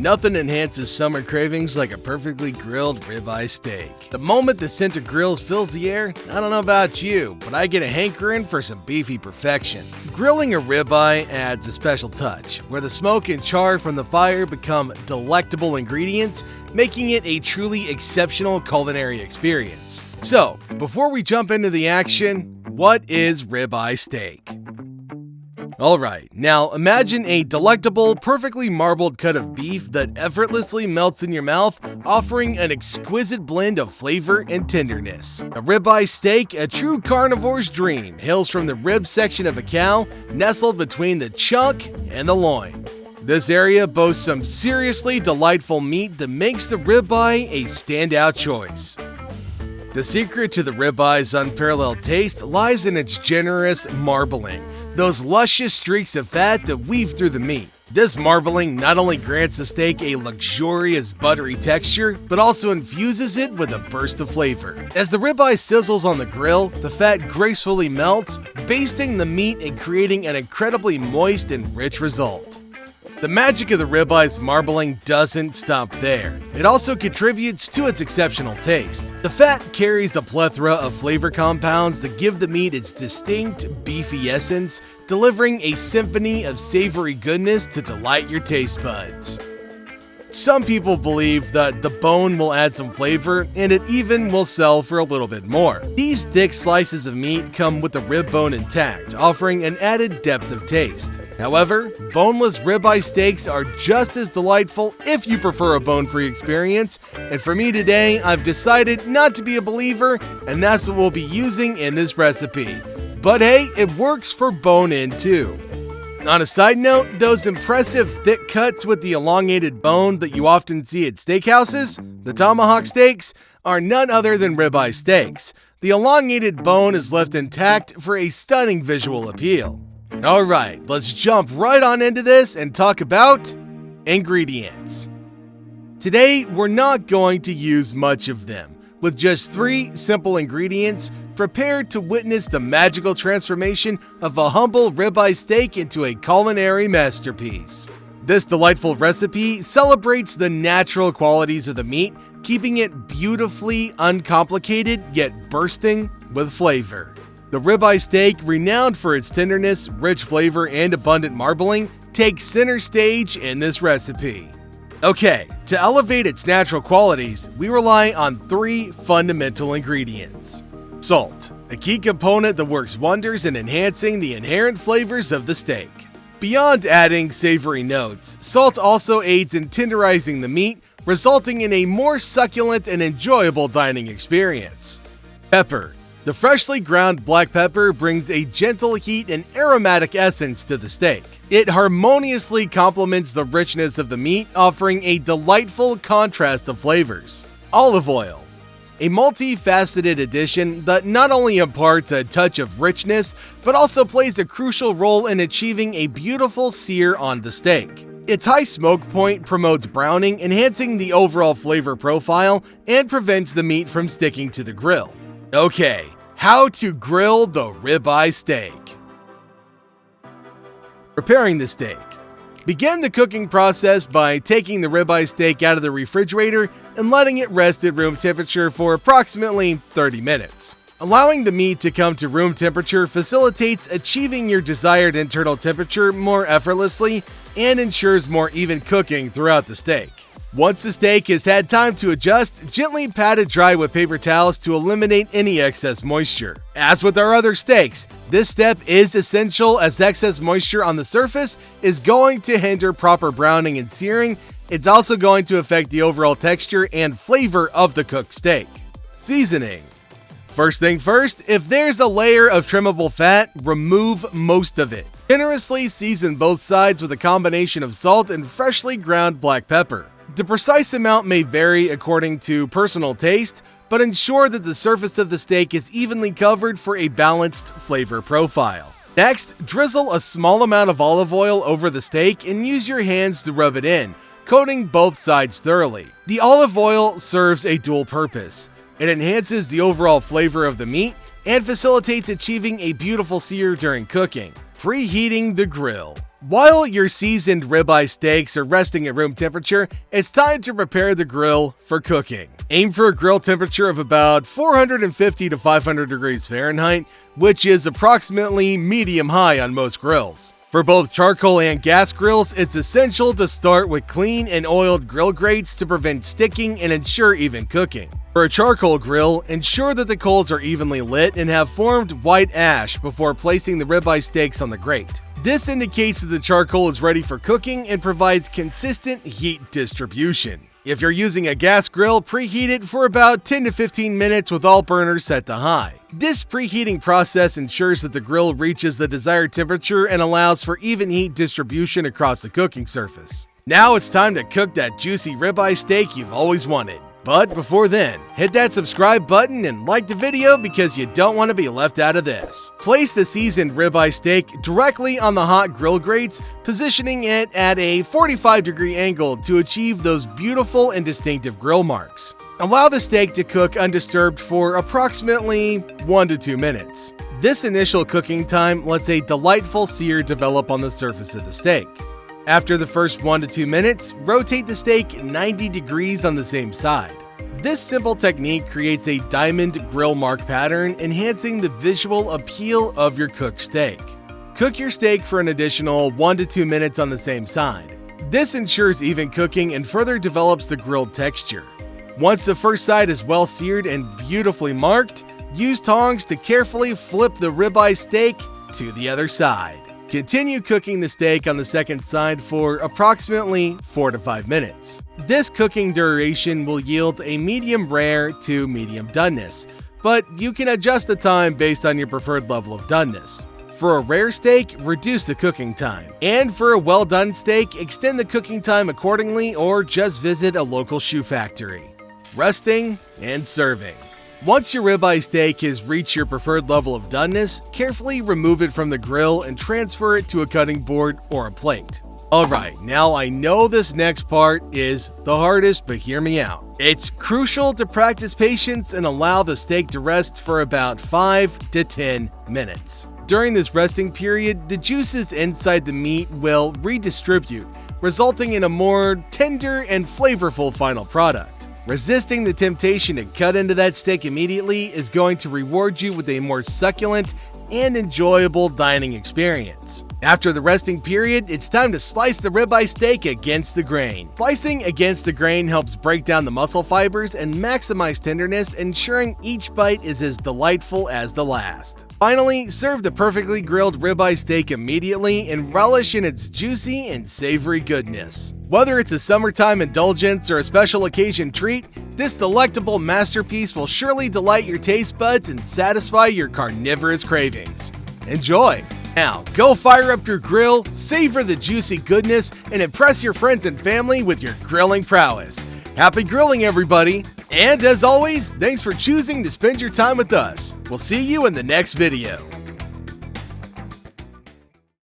Nothing enhances summer cravings like a perfectly grilled ribeye steak. The moment the scent of grills fills the air, I don't know about you, but I get a hankering for some beefy perfection. Grilling a ribeye adds a special touch, where the smoke and char from the fire become delectable ingredients, making it a truly exceptional culinary experience. So, before we jump into the action, what is ribeye steak? Alright, now imagine a delectable, perfectly marbled cut of beef that effortlessly melts in your mouth, offering an exquisite blend of flavor and tenderness. A ribeye steak, a true carnivore's dream, hails from the rib section of a cow, nestled between the chunk and the loin. This area boasts some seriously delightful meat that makes the ribeye a standout choice. The secret to the ribeye's unparalleled taste lies in its generous marbling. Those luscious streaks of fat that weave through the meat. This marbling not only grants the steak a luxurious buttery texture, but also infuses it with a burst of flavor. As the ribeye sizzles on the grill, the fat gracefully melts, basting the meat and creating an incredibly moist and rich result. The magic of the ribeye's marbling doesn't stop there. It also contributes to its exceptional taste. The fat carries a plethora of flavor compounds that give the meat its distinct, beefy essence, delivering a symphony of savory goodness to delight your taste buds. Some people believe that the bone will add some flavor, and it even will sell for a little bit more. These thick slices of meat come with the rib bone intact, offering an added depth of taste. However, boneless ribeye steaks are just as delightful if you prefer a bone-free experience, and for me today, I've decided not to be a believer, and that's what we'll be using in this recipe. But hey, it works for bone-in too. On a side note, those impressive thick cuts with the elongated bone that you often see at steakhouses, the tomahawk steaks, are none other than ribeye steaks. The elongated bone is left intact for a stunning visual appeal. Alright, let's jump right on into this and talk about ingredients. Today, we're not going to use much of them. With just 3 simple ingredients, prepare to witness the magical transformation of a humble ribeye steak into a culinary masterpiece. This delightful recipe celebrates the natural qualities of the meat, keeping it beautifully uncomplicated yet bursting with flavor. The ribeye steak, renowned for its tenderness, rich flavor, and abundant marbling, takes center stage in this recipe. Okay, to elevate its natural qualities, we rely on 3 fundamental ingredients. Salt, a key component that works wonders in enhancing the inherent flavors of the steak. Beyond adding savory notes, salt also aids in tenderizing the meat, resulting in a more succulent and enjoyable dining experience. Pepper. The freshly ground black pepper brings a gentle heat and aromatic essence to the steak. It harmoniously complements the richness of the meat, offering a delightful contrast of flavors. Olive oil. A multifaceted addition that not only imparts a touch of richness, but also plays a crucial role in achieving a beautiful sear on the steak. Its high smoke point promotes browning, enhancing the overall flavor profile, and prevents the meat from sticking to the grill. Okay, how to grill the ribeye steak. Preparing the steak. Begin the cooking process by taking the ribeye steak out of the refrigerator and letting it rest at room temperature for approximately 30 minutes. Allowing the meat to come to room temperature facilitates achieving your desired internal temperature more effortlessly and ensures more even cooking throughout the steak. Once the steak has had time to adjust, gently pat it dry with paper towels to eliminate any excess moisture. As with our other steaks, this step is essential as excess moisture on the surface is going to hinder proper browning and searing. It's also going to affect the overall texture and flavor of the cooked steak. Seasoning. First thing first, if there's a layer of trimmable fat, remove most of it. Generously season both sides with a combination of salt and freshly ground black pepper. The precise amount may vary according to personal taste, but ensure that the surface of the steak is evenly covered for a balanced flavor profile. Next, drizzle a small amount of olive oil over the steak and use your hands to rub it in, coating both sides thoroughly. The olive oil serves a dual purpose. It enhances the overall flavor of the meat and facilitates achieving a beautiful sear during cooking. Preheating the grill. While your seasoned ribeye steaks are resting at room temperature, it's time to prepare the grill for cooking. Aim for a grill temperature of about 450 to 500 degrees Fahrenheit, which is approximately medium-high on most grills. For both charcoal and gas grills, it's essential to start with clean and oiled grill grates to prevent sticking and ensure even cooking. For a charcoal grill, ensure that the coals are evenly lit and have formed white ash before placing the ribeye steaks on the grate. This indicates that the charcoal is ready for cooking and provides consistent heat distribution. If you're using a gas grill, preheat it for about 10 to 15 minutes with all burners set to high. This preheating process ensures that the grill reaches the desired temperature and allows for even heat distribution across the cooking surface. Now it's time to cook that juicy ribeye steak you've always wanted. But before then, hit that subscribe button and like the video because you don't want to be left out of this. Place the seasoned ribeye steak directly on the hot grill grates, positioning it at a 45-degree angle to achieve those beautiful and distinctive grill marks. Allow the steak to cook undisturbed for approximately 1 to 2 minutes. This initial cooking time lets a delightful sear develop on the surface of the steak. After the first 1 to 2 minutes, rotate the steak 90 degrees on the same side. This simple technique creates a diamond grill mark pattern, enhancing the visual appeal of your cooked steak. Cook your steak for an additional 1 to 2 minutes on the same side. This ensures even cooking and further develops the grilled texture. Once the first side is well seared and beautifully marked, use tongs to carefully flip the ribeye steak to the other side. Continue cooking the steak on the second side for approximately 4 to 5 minutes. This cooking duration will yield a medium rare to medium doneness, but you can adjust the time based on your preferred level of doneness. For a rare steak, reduce the cooking time. And for a well-done steak, extend the cooking time accordingly or just visit a local shoe factory. Resting and serving. Once your ribeye steak has reached your preferred level of doneness, carefully remove it from the grill and transfer it to a cutting board or a plate. Alright, now I know this next part is the hardest, but hear me out. It's crucial to practice patience and allow the steak to rest for about 5 to 10 minutes. During this resting period, the juices inside the meat will redistribute, resulting in a more tender and flavorful final product. Resisting the temptation to cut into that steak immediately is going to reward you with a more succulent and enjoyable dining experience. After the resting period, it's time to slice the ribeye steak against the grain. Slicing against the grain helps break down the muscle fibers and maximize tenderness, ensuring each bite is as delightful as the last. Finally, serve the perfectly grilled ribeye steak immediately and relish in its juicy and savory goodness. Whether it's a summertime indulgence or a special occasion treat, this delectable masterpiece will surely delight your taste buds and satisfy your carnivorous cravings. Enjoy! Now, go fire up your grill, savor the juicy goodness, and impress your friends and family with your grilling prowess. Happy grilling, everybody! And as always, thanks for choosing to spend your time with us. We'll see you in the next video.